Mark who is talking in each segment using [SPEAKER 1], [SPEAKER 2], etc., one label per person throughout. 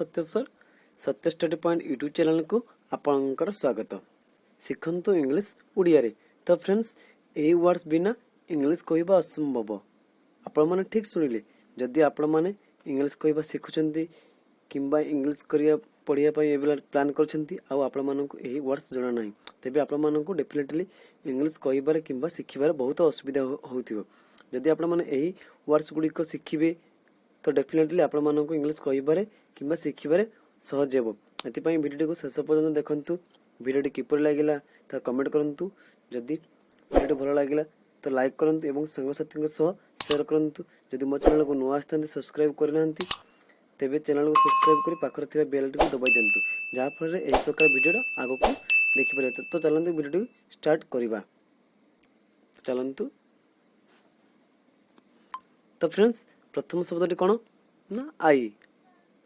[SPEAKER 1] सत्येश्वर सत्य study point YouTube channel को आपणकर स्वागत। शिखंतु इंग्लिश ओडिया रे। तो फ्रेंड्स यही वर्ड्स बिना इंग्लिश कहवा असंभव। आपण माने ठीक सुनिले। जदि आपण माने इंग्लिश कहवा शिखुचंती किंबा इंग्लिश करिया पढ़िया पई एबेला प्लान करछंती आ आपण मानकु एही वर्ड्स जणा नाही तेबे आपण मानकु डेफिनेटली इंग्लिश कहबारे किंबा शिखिबारे बहुत असुविधा होउथिबो। जदि आपण माने एही वर्ड्स गुडी को शिखिबे तो डेफिनेटली आपण मानकु इंग्लिश कहबारे किंबा शिखिबारे सहज हेबो। एति पई वीडियो को शेष पर्यंत देखंतु। वीडियो किपर लागिला त कमेंट करंतु। जदि वीडियो भलो लागिला तो लाइक करंतु एवं संग साथी सह शेयर करंतु। जदि मो चैनल को नुआ आस्थांती सब्सक्राइब करनांती तेबे चैनल को सब्सक्राइब करी पाखर थिबा बेल को दबाई देंतु जहा फल एही प्रकार वीडियो आगो को देखि पारे। तो चलंतु वीडियो स्टार्ट करिबा। चलंतु। तो फ्रेंड्स प्रथम शब्दटी कोन ना आई।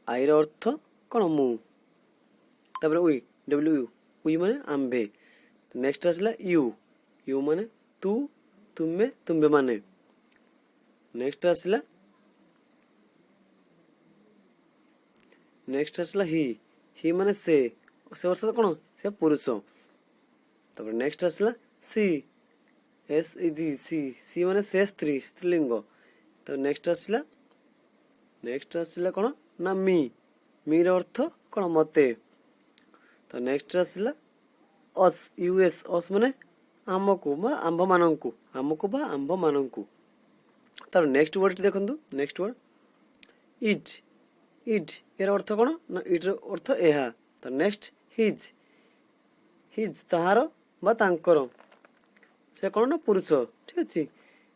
[SPEAKER 1] आई रो अर्थ कोन मु। तबरे उई डब्ल्यू उई माने आंबे। नेक्स्ट आसला यू। यू माने तू तुमे तुंबे माने। नेक्स्ट आसला ही माने से अर्थ कोन से पुरुष। तबरे नेक्स्ट आसला सी एस ई जी सी माने से स्त्री स्त्रीलिंग। तो नेक्स्ट आसला कोन ना मी रो अर्थ कोन मते। तो नेक्स्ट आसला अस यूएस अस माने आमको बा आंभ मानंकु आमको बा आंभ मानंकु। तार नेक्स्ट वर्ड देखंतु। नेक्स्ट वर्ड इट इट एर अर्थ कोन ना इट रो अर्थ एहा। तो नेक्स्ट हिज हिज ताहार बा तांकर से कोन ना पुरुष। ठीक अछि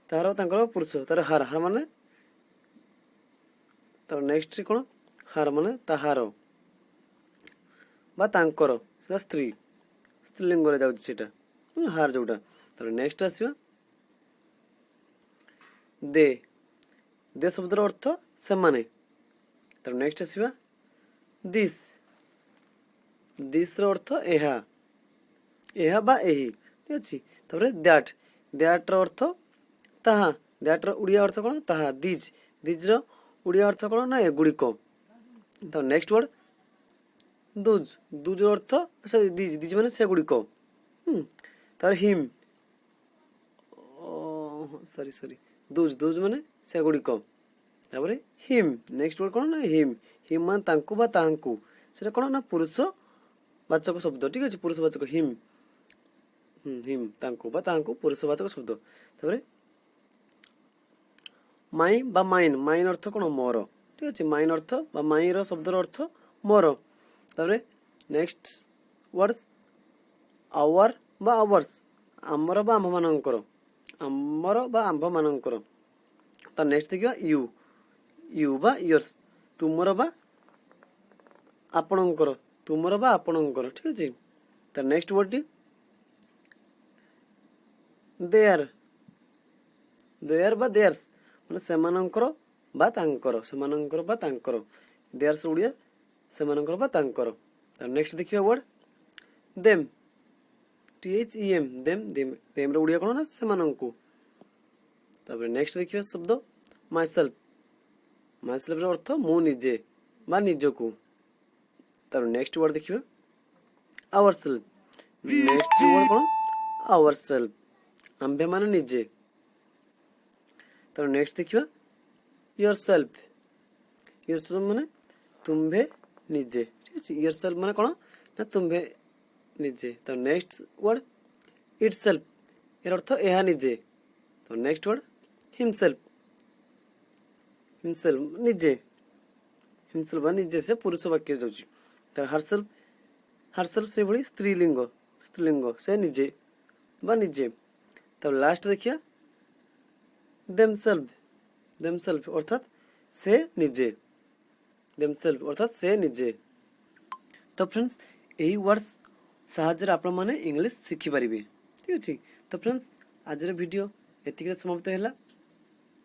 [SPEAKER 1] ताहार तांकर पुरुष। तार हार हार माने तो नेक्स्ट कोन हार माने ताहार बा तांकर से स्त्री स्त्रीलिंग रे जाउ सेटा हार जोटा। तो नेक्स्ट आसीबा दे दे शब्दर अर्थ से माने। तो नेक्स्ट आसीबा दिस दिस रो अर्थ एहा एहा बा एही। ठीक अछि तबरे दैट दैट रो अर्थ ताहा दैट रो उड़िया अर्थ कोन ताहा। दिज दिज रो उड़िया अर्थ कोन ना एगुडी को। तो नेक्स्ट वर्ड दूज दूज रो अर्थ सॉरी दिज दिज माने से गुडी को। तार हिम सॉरी सॉरी दूज दूज माने से गुडी को। तापरे हिम नेक्स्ट वर्ड कोन ना हिम हिम मान तांकु बा तांकु सेटा कोन ना पुरुष वाचक शब्द। ठीक अछि पुरुष वाचक हिम हिम तांकु बा तांकु पुरुष वाचक शब्द। तापरे माई बा माइन माइन अर्थ कोन मोर। ठीक अछि माइन अर्थ बा माई रो शब्दर अर्थ मोर। तापरे नेक्स्ट वर्ड्स आवर बा आवर्स आमर बा आंभ मानकर आमर बा आंभ मानकर। त नेक्स्ट देखिबा यू यू बा योर्स तुमर बा आपणकर तुमर बा आपणकर। ठीक अछि त नेक्स्ट वर्ड टी देयर देयर बा देयर्स माने सेमानकर बा तांकर सेमानकर बा तांकर देयर्स उड़िया सेमानकर बा तांकर। त नेक्स्ट देखिबा word them THEM them them them रो उड़िया कोन ना सेमानंकु। तबरे नेक्स्ट देखिबा शब्द माई सेल्फ रो अर्थ मु निजे बा निजको। तब नेक्स्ट वर्ड देखिबा आवर सेल्फ नेक्स्ट वर्ड कोन आवर सेल्फ आंबे माने निजे। तब नेक्स्ट देखिबा योरसेल्फ माने तुम्भे निजे। ठीक अछि योरसेल्फ माने कोन ना तुम्भे निजे। तो नेक्स्ट वर्ड इटसेल्फ एर अर्थ एहा निजे। तो नेक्स्ट वर्ड हिमसेल्फ हिमसेल्फ निजे हिमसेल्फ बा निजे से पुरुष वाक्य जाउची। तो हरसेल्फ से भली स्त्रीलिंग स्त्रीलिंग से निजे बा निजे। तब लास्ट देखिया देमसेल्फ अर्थात से निजे देमसेल्फ अर्थात से निजे। तो फ्रेंड्स एही वर्ड्स साहाଯ୍ୟରେ आपण माने इंग्लिश शिखि परिबे। ठीक अछि तो फ्रेंड्स आज रे वीडियो एतिके समाप्त हैला।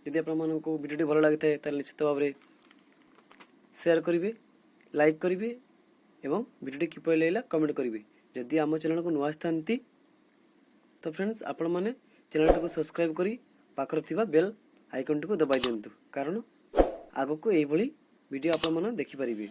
[SPEAKER 1] यदि आपण मानन को वीडियो भलो लागि थाए त निश्चित भाव रे शेयर करिवे लाइक करिवे एवं वीडियो किपर लेला कमेंट करिवे। यदि हम चैनल को नुआ आस्थांती तो फ्रेंड्स आपण माने चैनल को सब्सक्राइब करी पाखर थिबा बेल आइकन को दबाई दियंतु कारण आगो को एही भली वीडियो आपण माने देखि परिबे।